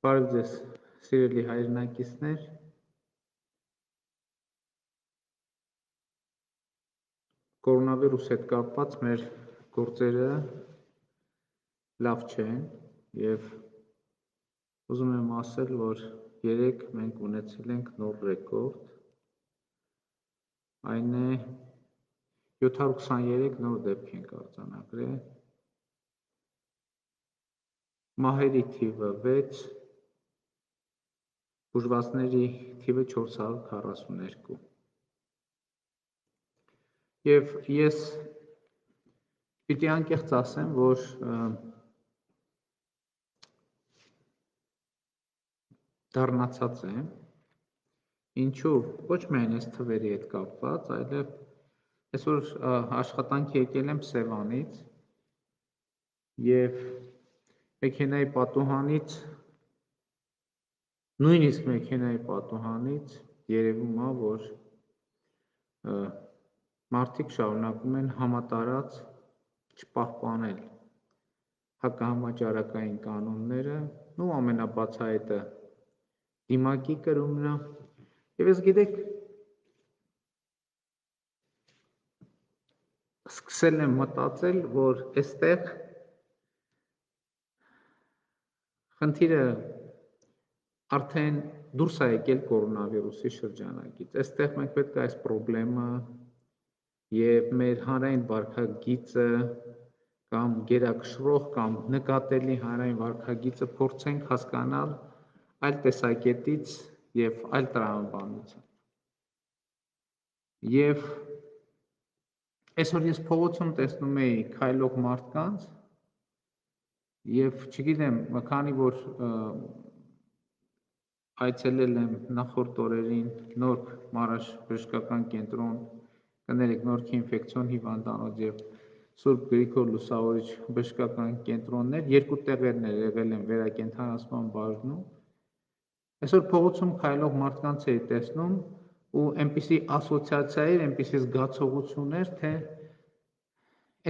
Բարև ձեզ, սիրելի հայրենակիցներ, կորոնավիրուս հետ կապված մեր գործերը լավ չեն և ուզում եմ ասել, որ երեկ մենք ունեցել ենք նոր ռեկորդ, այն է 723 նոր դեպք ենք արձանագրել, մահերի թիվը 6, բուժվածների թիվը 442 և ես պիտի անկեղծ ասեմ, որ դառնացած եմ, ինչու ոչ միայն այս թվերի հետ կապված, այլև այսօր աշխատանքի եկել եմ Սևանից և մեքենայի պատուհանից, նույնիսկ մեքենայի պատուհանից երևում է, որ մարդիկ շարունակում են համատարած չպահպանել հակահամաճարակային կանոնները, ու ամենաբացահայտը դիմակի կրումն է, և ես գիտեք, սկսել եմ մտածել, որ այստեղ խնդիրը արդեն դուրս է եկել կորոնավիրուսի շրջանակից, այստեղ մենք պետք է այս պրոբլեմը և մեր հանրային վարքագիծը կամ գերակշռող կամ նկատելի հանրային վարքագիծը փորձենք հասկանալ այլ տեսակետից և այլ տրամաբանությամբ։ Եվ այսօր ես փողոցում տեսնում էի քայլող մարդկանց և չգիտեմ, քանի որ այցելել եմ նախորդ օրերին Նորք մարզբժշկական կենտրոն, կներեք Նորքի ինֆեկցիոն հիվանդանոց և Սուրբ Գրիգոր Լուսավորիչ բժշկական կենտրոններ, երկու տեղերներ եղել եմ վերակենդանացման բաժնում, այսօր փողոցում քայլող մարդկանց էի տեսնում ու այնպիսի ասոցիացիա էր, այնպիսի զգացողություն էր, թե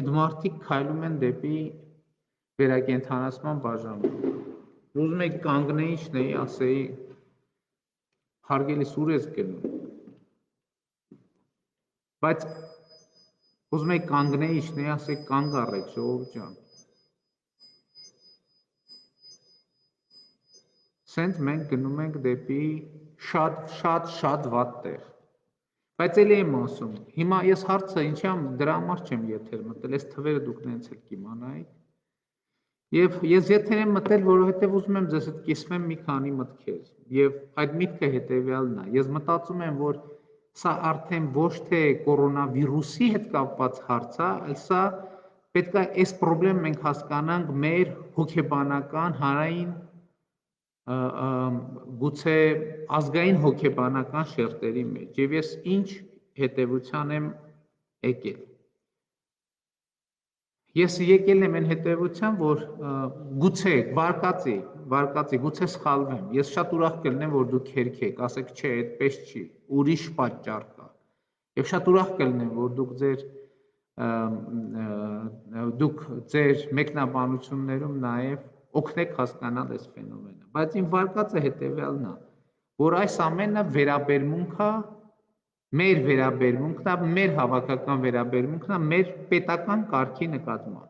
այդ մարդիկ քայլում են դեպի վերակենդանացման բաժան։ Ուզում եք կանգնեի, շնեի, ասեի, հարգելիս ուր ես գնում, բայց ուզում եք կանգնեի, շնեի, ասեի, կանգ առեք, ժողովուրդ ջան։ Սենց մենք գնում ենք դեպի շատ վատ տեղ։ Բայց էլի եմ ասում, հիմա ես հարցը ինչի եմ դրա համար չեմ եթեր մտել, այս թվերը դուք նենց էլ կիմանայիք։ Եվ ես եթեր եմ մտել, որովհետև ուզում եմ ձեզ հետ կիսվեմ մի քանի մտքեր, և այդ միտքը հետևյալն է, ես մտածում եմ, որ սա արդեն ոչ թե կորոնավիրուսի հետ կապված հարց է, այլ սա պետք է այս պրոբլեմը մենք հասկանանք մեր հոգեբանական, հանրային, գուցե ազգային հոգեբանական շերտերի մեջ, և ես ինչ հետևության եմ եկել։ Ես եկել եմ այն հետևության, որ գուցե վարկածի, գուցե սխալվեմ, ես շատ ուրախ կլինեմ, որ դուք հերքեք, ասեք, չէ, այդպես չի, ուրիշ պատճառ կա, և շատ ուրախ կլինեմ, որ դուք ձեր մեկնաբանություններում նաև օգնեք հասկանալ այս ֆենոմենը, բայց իմ վարկածը հետևյալն է, որ այս ամենը վերաբերմունք է, մեր վերաբերմունքն է, մեր հավաքական վերաբերմունքն է մեր պետական կարգի նկատմամբ։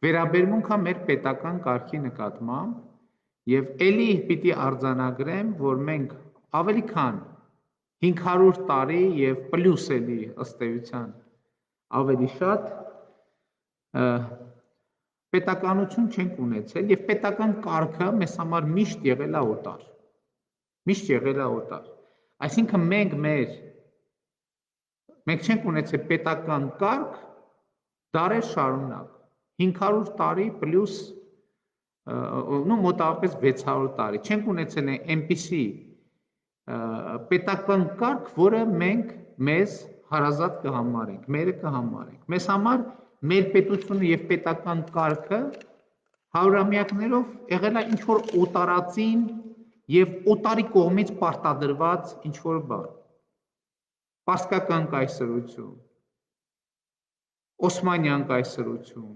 Վերաբերմունքը մեր պետական կարգի նկատմամբ և էլի պիտի արձանագրեմ, որ մենք ավելի քան 500 տարի և պլյուս էլի ըստ էության ավելի շատ պետականություն չենք ունեցել և պետական կարգը մեզ համար միշտ եղել է օտար, միշտ եղել է օտար, այսինքն մենք չենք ունեցել պետական կարգ դարեր շարունակ, 500 տարի պլյուս մոտավորապես 600 տարի, չենք ունեցել այնպիսի պետական կարգ, որը մենք մեզ հարազատ կհամարենք, մերը կհամարենք, մեզ համար մեր պետությունը և պետական կարգը հարյուրամյակներով եղել է ինչ-որ օտարածին և օտարի կողմից պարտադրված ինչ-որ բան, պարսկական կայսրություն, օսմանյան կայսրություն,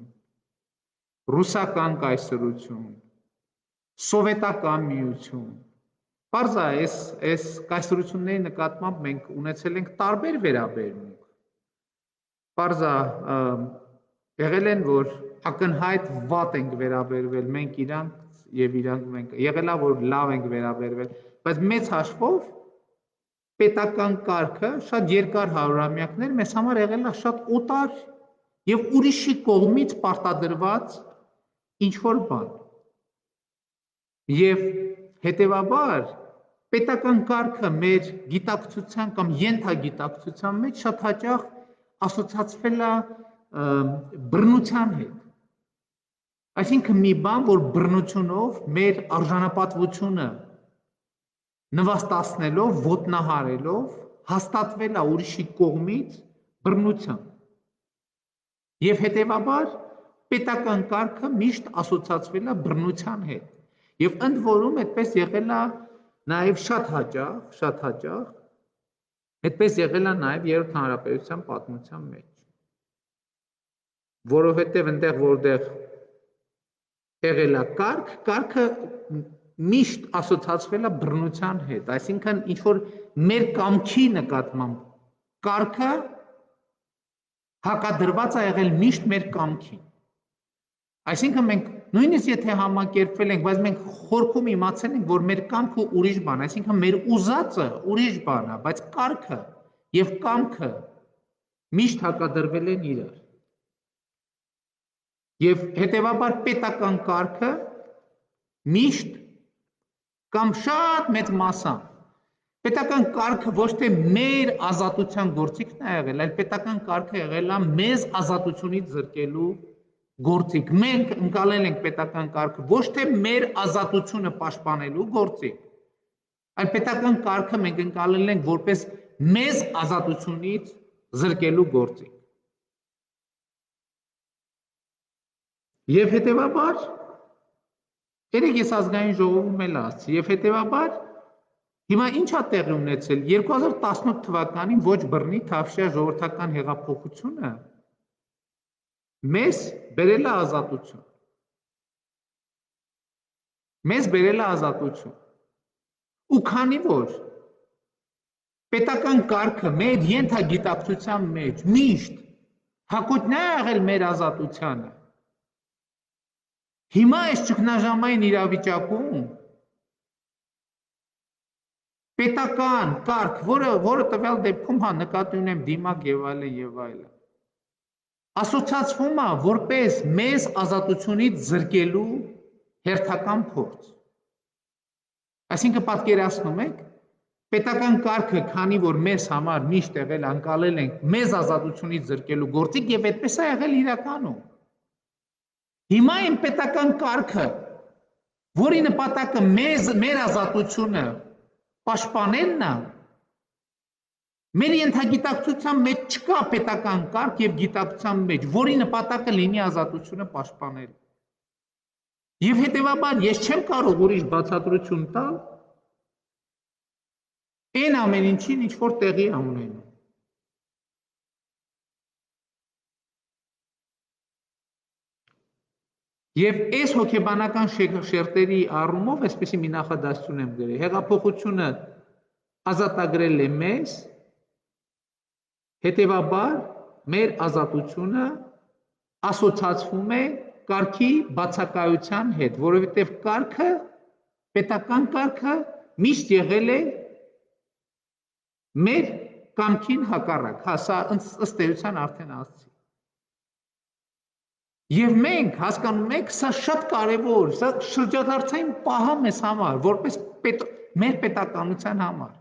ռուսական կայսրություն, սովետական միություն։ Պարզ է, այս կայսրությունների նկատմամբ մենք ունեցել ենք տարբեր վերաբերմունք։ Պարզ է, եղել են, որ ակնհայտ վատ ենք վերաբերվել մենք իրանք եւ իրանք մենք, եղել է, որ լավ ենք վերաբերվել, բայց մեծ հաշվով պետական կարգը շատ երկար հարյուրամյակներ մեզ համար եղել է շատ օտար եւ ուրիշի կողմից պարտադրված ինչ-որ բան։ Եվ հետեւաբար պետական կարգը մեր գիտակցության կամ ենթագիտակցության մեջ շատ հաճախ ասոցացվել է բռնության հետ։ Այսինքն մի բան, որ բռնությունով մեր արժանապատվությունը նվաստացնելով, ոտնահարելով, հաստատվել է ուրիշի կողմից բռնությամբ։ Եվ հետեւաբար պետական կարգը միշտ ասոցացվել է բռնության հետ։ Եվ ընդ որում այդպես եղել է նաև շատ հաճախ, այդպես եղել է նաև Երրորդ հանրապետության պատմության մեջ։ Որովհետև այնտեղ, որտեղ եղել է կարգը միշտ ասոցացվել է բռնության հետ, այսինքն ինչ որ մեր կամքի նկատմամբ կարգը հակադրված է եղել միշտ մեր կամքին։ Այսինքն մենք նույնիսկ եթե համակերպվել ենք, բայց մենք խորքում իմացել ենք, որ մեր կամքը ուրիշ բան, այսինքն մեր ուզածը ուրիշ բան է, բայց կարգը եւ կամքը միշտ հակադրվել են իրար։ Եվ հետեւաբար պետական կարգը միշտ կամ շատ մեծ մասամբ պետական կարգը ոչ թե մեր ազատության գործիքն է եղել, այլ պետական կարգը եղել է մեզ ազատությունից զրկելու գործիք։ Մենք ընկալել ենք պետական կարգը ոչ թե մեր ազատությունը պաշտպանելու գործիք, այլ պետական կարգը մենք ընկալել ենք որպես մեզ ազատությունից զրկելու գործիք։ Եվ հետեւաբար երեք ես ազգային ժողովում էլ ասացի, եւ հետեւաբար հիմա ինչ է տեղի ունեցել 2018 թվականին ոչ բռնի թավշյա ժողովրդական հեղափոխությունը մեզ բերել է ազատություն։ Մեզ բերել է ազատություն։ Ու քանի որ պետական կարգը մեր ենթագիտակցության մեջ միշտ հակոտնյա է եղել մեր ազատությանը, հիմա այս ճգնաժամային իրավիճակում պետական կարգ, որը տվյալ դեպքում նկատի ունեմ դիմակ եւ այլն, ասոցացվում է որպես մեզ ազատությունից զրկելու հերթական փորձ։ Այսինքն պատկերացնում եք, պետական կարգը, քանի որ մեզ համար միշտ եղել անկալել ենք մեզ ազատությունից զրկելու գործիք եւ այդպես է եղել իրականում։ Հիմա այն պետական կարգը, որի նպատակը մեր ազատությունը պաշտպանելն է, մեր ենթագիտակցության մեջ չկա պետական կարգ եւ գիտակցության մեջ, որի նպատակը լինի ազատությունը պաշտպանել։ Եվ հետեւաբար ես չեմ կարող ուրիշ բացատրություն տալ այն ամեն ինչին, ինչ որ տեղի է ունենում։ Եվ այս հոգեբանական շերտերի առումով այսպեսի մի նախադասություն եմ գրել. հեղափոխությունը ազատագրել է մեզ, հետևաբար մեր ազատությունը ասոցացվում է կարգի բացակայության հետ, որովհետև կարգը, պետական կարգը միշտ եղել է մեր կամքին հակառակ, հա, սա ըստ էության արդեն ասացի։ Եվ մենք հասկանում եք, սա շատ կարևոր, սա շրջադարձային պահ է մեզ համար, որպես մեր պետականության համար։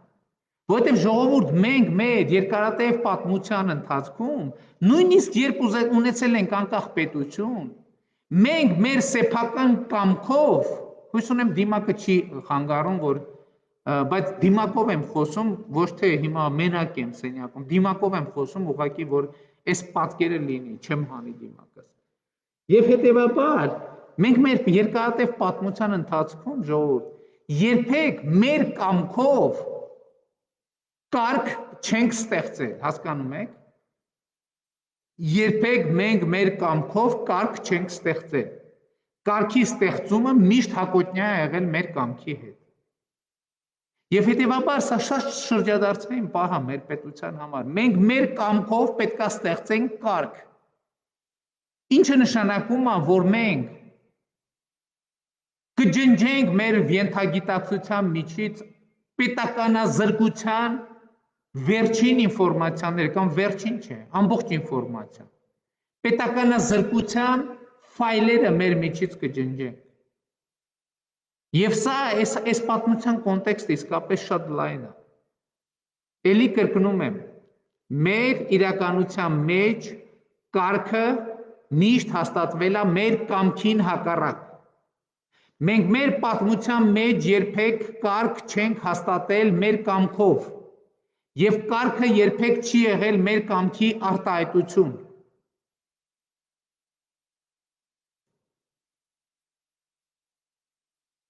Որովհետև ժողովուրդ մենք մեր երկարատև պատմության ընթացքում, նույնիսկ երբ ունեցել ենք անկախ պետություն, մենք մեր սեփական կամքով, հույս ունեմ դիմակը չի խանգարում, բայց դիմակով եմ խոսում, ոչ թե հիմա մենակ եմ սենյակում, դիմակով եմ խոսում, ուղղակի որ այս պատկերը լինի, չեմ հանի դիմակս։ Եվ հետեւաբար մենք մեր երկարատև պատմության ընթացքում ժողովուրդ երբեք մեր կամքով կարգ չենք ստեղծել, հասկանում եք։ Երբեք մենք մեր կամքով կարգ չենք ստեղծել։ Կարգի ստեղծումը միշտ հակոտնյա է եղել մեր կամքի հետ։ Եվ հետևաբար սա շատ շրջադարձային պահ է մեր պետության համար։ Մենք մեր կամքով պետք է ստեղծենք կարգ։ Ինչը նշանակում է, որ մենք կջնջենք մեր ենթագիտակցության միջից պետականազրկության վերջին ինֆորմացիաները կամ վերջին չէ, ամբողջ ինֆորմացիա։ Պետականազրկության ֆայլերը մեր միջից կջնջենք։ Եվ սա այս պատմության կոնտեքստը իսկապես շատ լայն է։ Էլի կրկնում եմ, մեր իրականության մեջ կարգը միշտ հաստատվել է մեր կամքին հակառակ։ Մենք մեր պատմության մեջ երբեք կարգ չենք հաստատել մեր կամքով, եւ կարգը երբեք չի եղել մեր կամքի արտահայտություն։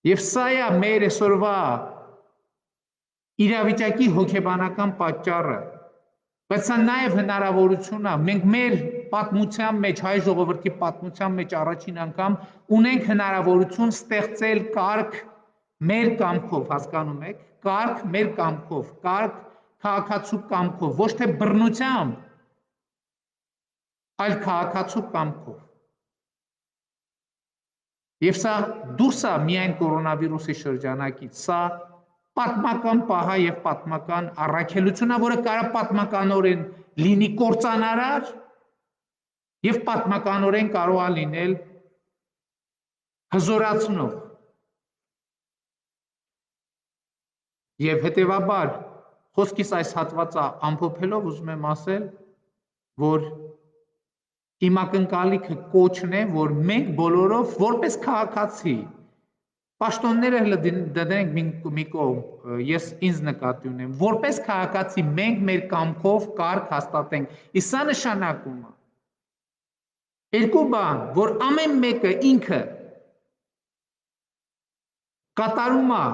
Եվ սա է մեր այսօրվա իրավիճակի հոգեբանական պատճառը, բայց սա նաև հնարավորություն է։ Մենք մեր պատմության մեջ, հայ ժողովրդի պատմության մեջ առաջին անգամ ունենք հնարավորություն ստեղծել կարգ մեր կամքով, հասկանում եք, կարգ մեր կամքով, կարգ քաղաքացու կամքով, ոչ թե բռնությամբ, այլ քաղաքացու կամքով։ Եվ սա դուրս է միայն կորոնավիրուսի շրջանակից, սա պատմական պահ է եւ պատմական առաքելություն է, որը կարող պատմականորեն լինի կործանարար եւ պատմականորեն կարող է լինել հզորացնող։ Եվ հետեւաբար խոսքիս այս հատվածը ամփոփելով ուզում եմ ասել, որ իմ ակնկալիքը կոչն է, որ մենք բոլորով որպես քաղաքացի պաշտոնները հələ դնենք մի կողմ, ես ինձ նկատի ունեմ, որպես քաղաքացի մենք մեր կամքով կարգ հաստատենք։ Իսկ սա նշանակում է երկու բան, որ ամեն մեկը ինքը կատարում է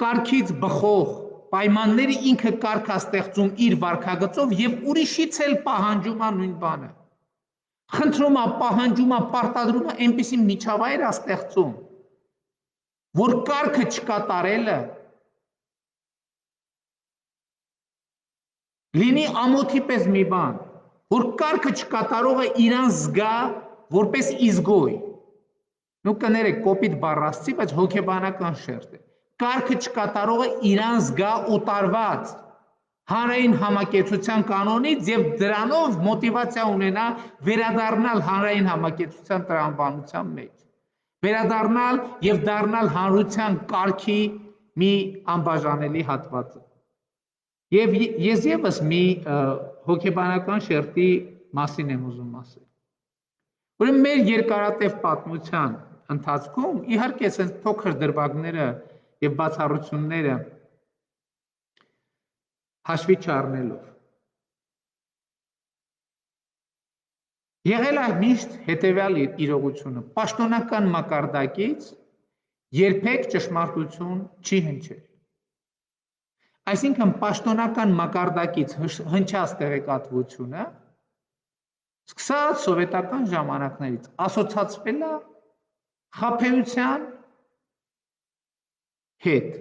կարգից բխող պայմանները, ինքը կարգ է ստեղծում իր վարքագծով եւ ուրիշից էլ պահանջում է նույն բանը։ Խնդրում է, պահանջում է, պարտադրում է, այնպիսի միջավայր է ստեղծում, որ կարգը չկատարելը լինի ամոթի պես մի բան, որ կարգը չկատարողը իրան զգա որպես իզգոյ։ Նու կներեք կոպիտ բառ ասացի, բայց հոգեբանական շերտ է։ Կարգը չկատարողը իրան զգա օտարված հանրային համակեցության կանոնից եւ դրանով մոտիվացիա ունենա վերադառնալ հանրային համակեցության տրամաբանության մեջ, վերադառնալ եւ դառնալ հանրության կարգի մի անբաժանելի հատվածը։ Եվ ես եւս մի հոգեբանական շերտի մասին եմ ուզում ասել։ Ուրեմն մեր երկարատև պատմության ընթացքում իհարկե այս փոքր դրվագները եւ բացառությունները հաշվի չառնելով եղել է միշտ հետևյալ իրողությունը. պաշտոնական մակարդակից երբեք ճշմարտություն չի հնչել։ Այսինքն պաշտոնական մակարդակից հնչած տեղեկատվությունը սկսած սովետական ժամանակներից ասոցացվել է խաբեության հետ,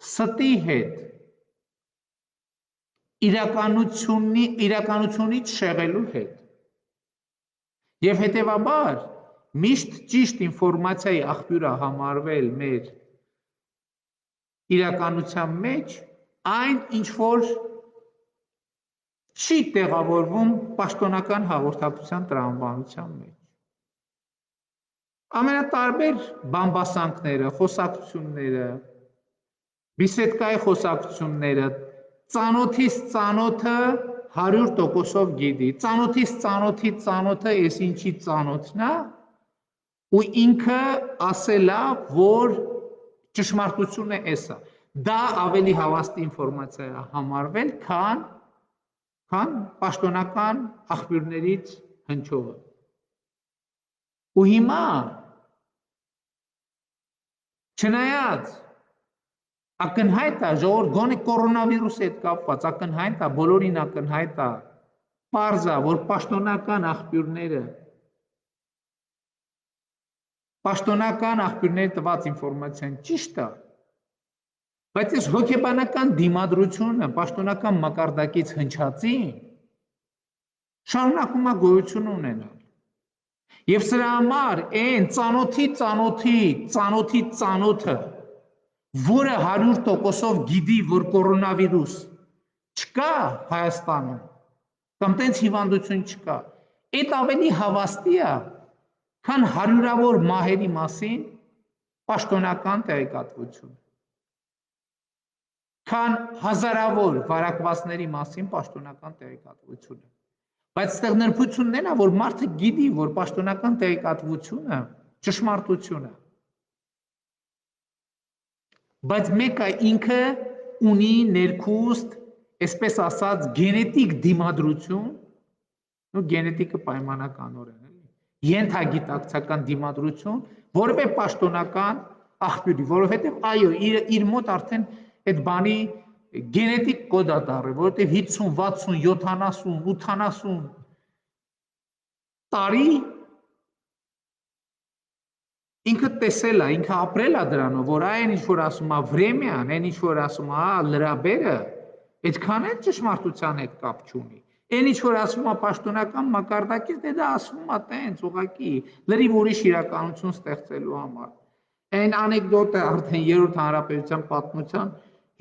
ստի հետ, իրականությունից շեղելու հետ։ Եվ հետևաբար միշտ ճիշտ ինֆորմացիայի աղբյուր է համարվել մեր իրականության մեջ այն, ինչ որ չի տեղավորվում պաշտոնական հաղորդակցության տրամաբանության մեջ։ Ամենատարբեր բամբասանքները, խոսակցությունները, բիսեդկայի խոսակցությունները, ծանոթից ծանոթը 100%-ով գիտի, ծանոթից ծանոթի ծանոթը ես ինչի ծանոթն է, ու ինքը ասել է, որ ճշմարտությունը էս է։ Դա ավելի հավաստի ինֆորմացիա է համարվել, քան պաշտոնական աղբյուրներից հնչողը։ Ու հիմա չնայած ակնհայտ է, ժողովուրդ, գոնե կորոնավիրուսի հետ կապված ակնհայտ է, բոլորին ակնհայտ է, պարզ է, որ պաշտոնական աղբյուրները Պաշտոնական աղբյուրների տված ինֆորմացիան ճիշտ է, բայց այս հոգեբանական դիմադրությունը պաշտոնական մակարդակից հնչածի շարունակում է գոյություն ունենալ։ Եվ սրա համար այն ծանոթը, որը 100%-ով գիտի, որ կորոնավիրուս չկա Հայաստանում, կամ տենց հիվանդություն չկա, այդ ավելի հավաստի է, քան հարյուրավոր մահերի մասին պաշտոնական տեղեկատվություն, քան հազարավոր վարակվածների մասին պաշտոնական տեղեկատվությունը։ Բայց այստեղ նրբությունն է, որ մարդը գիտի, որ պաշտոնական տեղեկատվությունը ճշմարտություն է։ Բայց մեկը ինքը ունի ներքուստ, այսպես ասած, գենետիկ դիմադրություն, ու գենետիկը պայմանականորեն էլի, ենթագիտակցական դիմադրություն, որևէ պաշտոնական աղբյուրի, որովհետև այո, իր մոտ արդեն այդ բանի գենետիկ կոդ է դառել, որովհետև 50, 60, 70, 80 տարի ինքը տեսել է, ինքը ապրել է դրանով, որ այն ինչ որ ասում է վրեմյան, այն ինչ որ ասում է լրաբերը, այդքան էլ ճշմարտության հետ կապ չունի։ Այն ինչ որ ասում է պաշտոնական մակարդակից, դա ասում է տենց ուղղակի լրիվ ուրիշ իրականություն ստեղծելու համար։ Այն անեկդոտը արդեն 3-րդ հանրապետության պատմության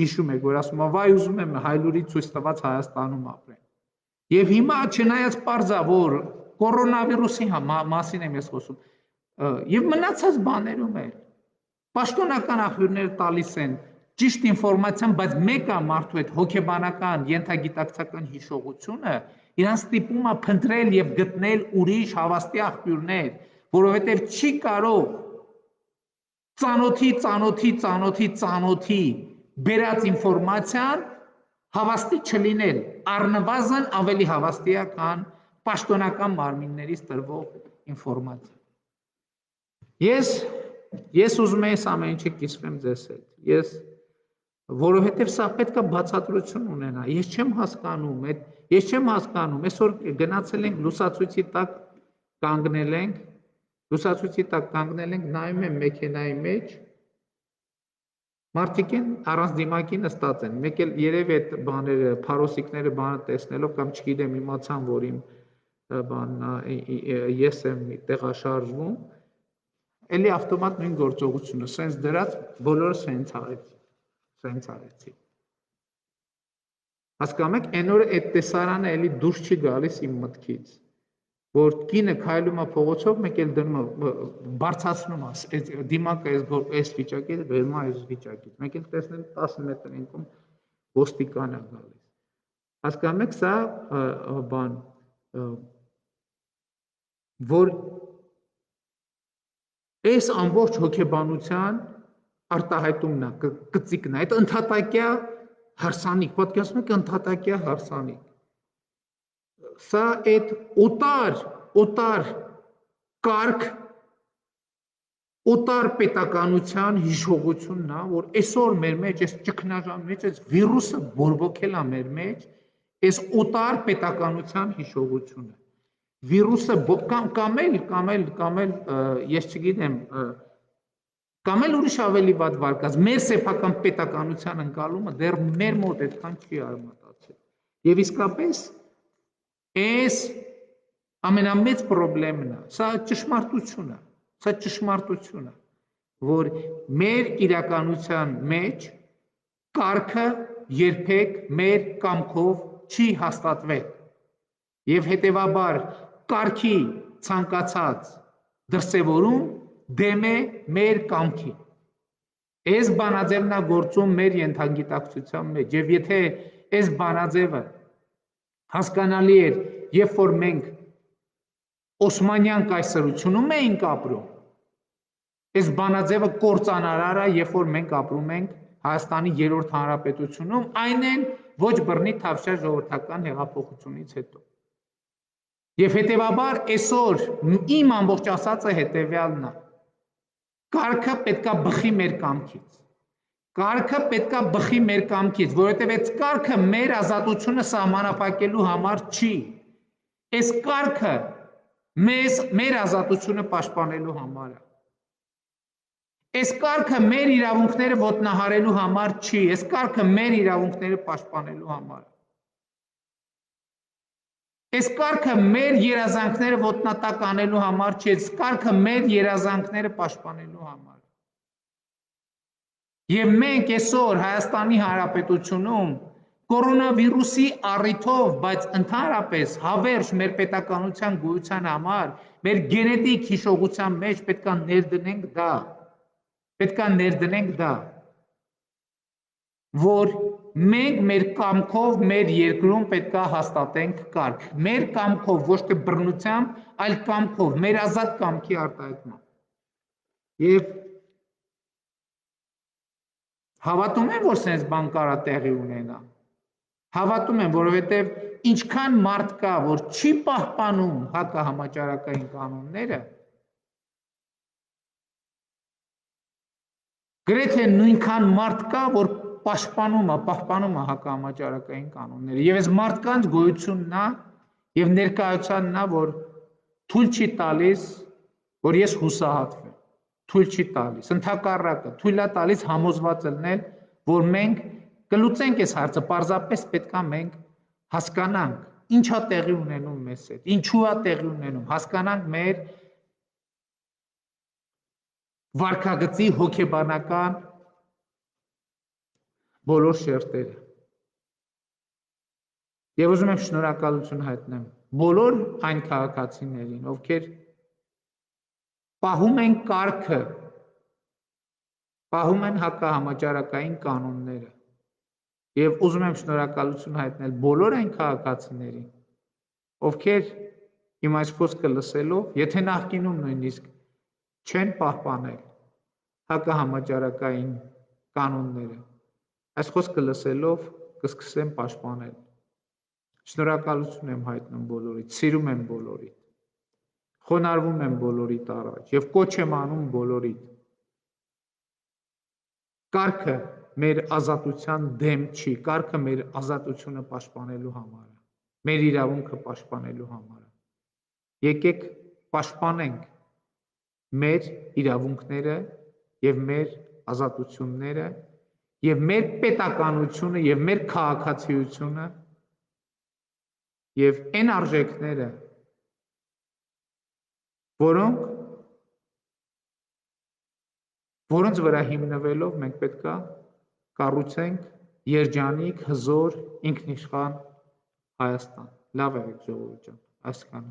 հիշում եք, որ ասում է վայ ուզում եմ հայլուրի ցույց տված Հայաստանում ապրեմ։ Եվ հիմա չնայած պարզ է, որ կորոնավիրուսի մասին եմ ես խոսում, եւ մնացած բաներում էլ պաշտոնական աղբյուրները տալիս են ճիշտ ինֆորմացիան, բայց մեկը մարդու այդ հոգեբանական ենթագիտակցական հիշողությունը իրան ստիպում է փնտրել եւ գտնել ուրիշ հավաստի աղբյուրներ, որովհետեւ չի կարող ծանոթի բերած ինֆորմացիան հավաստի չլինել, առնվազն ավելի հավաստի է, քան պաշտոնական մարմիններից տրվող ինֆորմացիա։ Ես ուզում եմ այս ամեն ինչը կիսվեմ ձեզ հետ, որովհետև սա պետք է բացատրություն ունենա, ես չեմ հասկանում, այսօր գնացել ենք լուսացույցի տակ կանգնել ենք, նայում եմ մեքենայի մեջ, մարդիկ են առանց դիմակի նստած են, մեկ էլ երևի այդ բաները, փարոսիկները բանը տեսնելով կամ չգիտեմ իմացան, որ իմ ես եմ տեղաշարժվում, էլի ավտոմատ նույն գործողությունը, սենց դրած բոլորը սենց արեցի։ Հասկանում եք, այն օրը այդ տեսարանը էլի դուրս չի գալիս իմ մտքից, որ կինը քայլում է փողոցով, մեկ էլ դնում է, բարձրացնում է, դիմակը այս վիճակից, վերում է այս վիճակից, մեկ էլ տեսնեմ 10 մետր ինքում ոստիկան է գալիս։ Հասկանում եք, սա բան, որ այս ամբողջ հոգեբանության արտահայտումն է, կծիկն է, այդ ընդհատակյա հարսանիք, պատկերացնում եք ընդհատակյա հարսանիք։ Սա այդ օտար կարգ, օտար պետականության հիշողությունն է, որ այսօր մեր մեջ, այս ճգնաժամի մեջ, այս վիրուսը բորբոքել է մեր մեջ, այս օտար պետականության հիշողությունը։ Վիրուսը կամ էլ ես չգիտեմ, կամ էլ ուրիշ ավելի վատ վարկած, մեր սեփական պետականության ընկալումը դեռ մեր մոտ այդքան չի արմատացել։ Եվ իսկապես այս ամենամեծ խնդիրն է, սա ճշմարտություն է, որ մեր իրականության մեջ կարգը երբեք մեր կամքով չի հաստատվել եւ հետեւաբար կարգի ցանկացած դրսևորում դեմ է մեր կամքին։ Այս բանաձևն է գործում մեր ենթագիտակցության մեջ եւ եթե այս բանաձևը հասկանալի էր, երբ որ մենք Օսմանյան կայսրությունում էինք ապրում, այս բանաձևը կործանարար է, երբ որ մենք ապրում ենք Հայաստանի 3-րդ հանրապետությունում, այն էլ ոչ բռնի թավշյա ժողովրդական հեղափոխությունից հետո։ Եվ հետևաբար այսօր իմ ամբողջ ասածը հետևյալն է. կարգը պետքա բխի մեր կամքից։ Կարգը պետքա բխի մեր կամքից, որովհետև այս կարգը մեր ազատությունը սահմանափակելու համար չի։ Այս կարգը մեր ազատությունը պաշտպանելու համար է։ Այս կարգը մեր իրավունքները ոտնահարելու համար չի, այս կարգը մեր իրավունքները պաշտպանելու համար։ Այս կարգը մեր երազանքները ոտնատակ անելու համար չի, այս կարգը մեր երազանքները պաշտպանելու համար։ Եվ մենք այսօր Հայաստանի Հանրապետությունում կորոնավիրուսի առիթով, բայց ընդհանրապես հավերժ մեր պետականության գոյության համար, մեր գենետիկ հիշողության մեջ պետք է ներդնենք դա, որ մենք մեր կամքով մեր երկրում պետք է հաստատենք կարգ, մեր կամքով, ոչ թե բռնությամբ, այլ կամքով, մեր ազատ կամքի արտահայտմամբ։ Եվ հավատում եմ, որ սենց բան կարա տեղի ունենա։ Հավատում եմ, որովհետև ինչքան մարդ կա, որ չի պահպանում հակահամաճարակային կանոնները, գրեթե նույնքան մարդ կա, որ պահպանում է հակահամաճարակային կանոնները։ Եվ այս մարդկանց գոյությունն է եւ ներկայությունն է, որ թույլ չի տալիս, որ ես հուսահատվեմ, թույլ չի տալիս, ընդհակառակը թույլ է տալիս համոզված լինել, որ մենք կլուծենք այս հարցը, պարզապես պետք է մենք հասկանանք ինչ է տեղի ունենում մեզ հետ, ինչու է տեղի ունենում, հասկանանք մեր վարքագծի հոգեբանական բոլոր շերտերը։ Եվ ուզում եմ շնորհակալություն հայտնեմ բոլոր այն քաղաքացիներին, ովքեր պահում են կարգը, պահում են հակահամաճարակային կանոնները։ Եվ ուզում եմ շնորհակալություն հայտնել բոլոր այն քաղաքացիներին, ովքեր իմ այս խոսքը լսելով, եթե նախկինում նույնիսկ չեն պահպանել հակահամաճարակային կանոնները, այս խոսքը լսելով կսկսեն պաշտպանել։ Շնորհակալություն եմ հայտնում բոլորիդ, սիրում եմ բոլորիդ, խոնարհվում եմ բոլորիդ առաջ եւ կոչ եմ անում բոլորիդ։ Կարգը մեր ազատության դեմ չի, կարգը մեր ազատությունը պաշտպանելու համար է, մեր իրավունքը պաշտպանելու համար է։ Եկեք պաշտպանենք մեր իրավունքները եւ մեր ազատությունները եւ մեր պետականությունը եւ մեր քաղաքացիությունը եւ այն արժեքները, որոնց վրա հիմնվելով մենք պետք է կառուցենք երջանիկ, հզոր, ինքնիշխան Հայաստան։ Լավ եղեք ժողովուրդ ջան, այսքանը։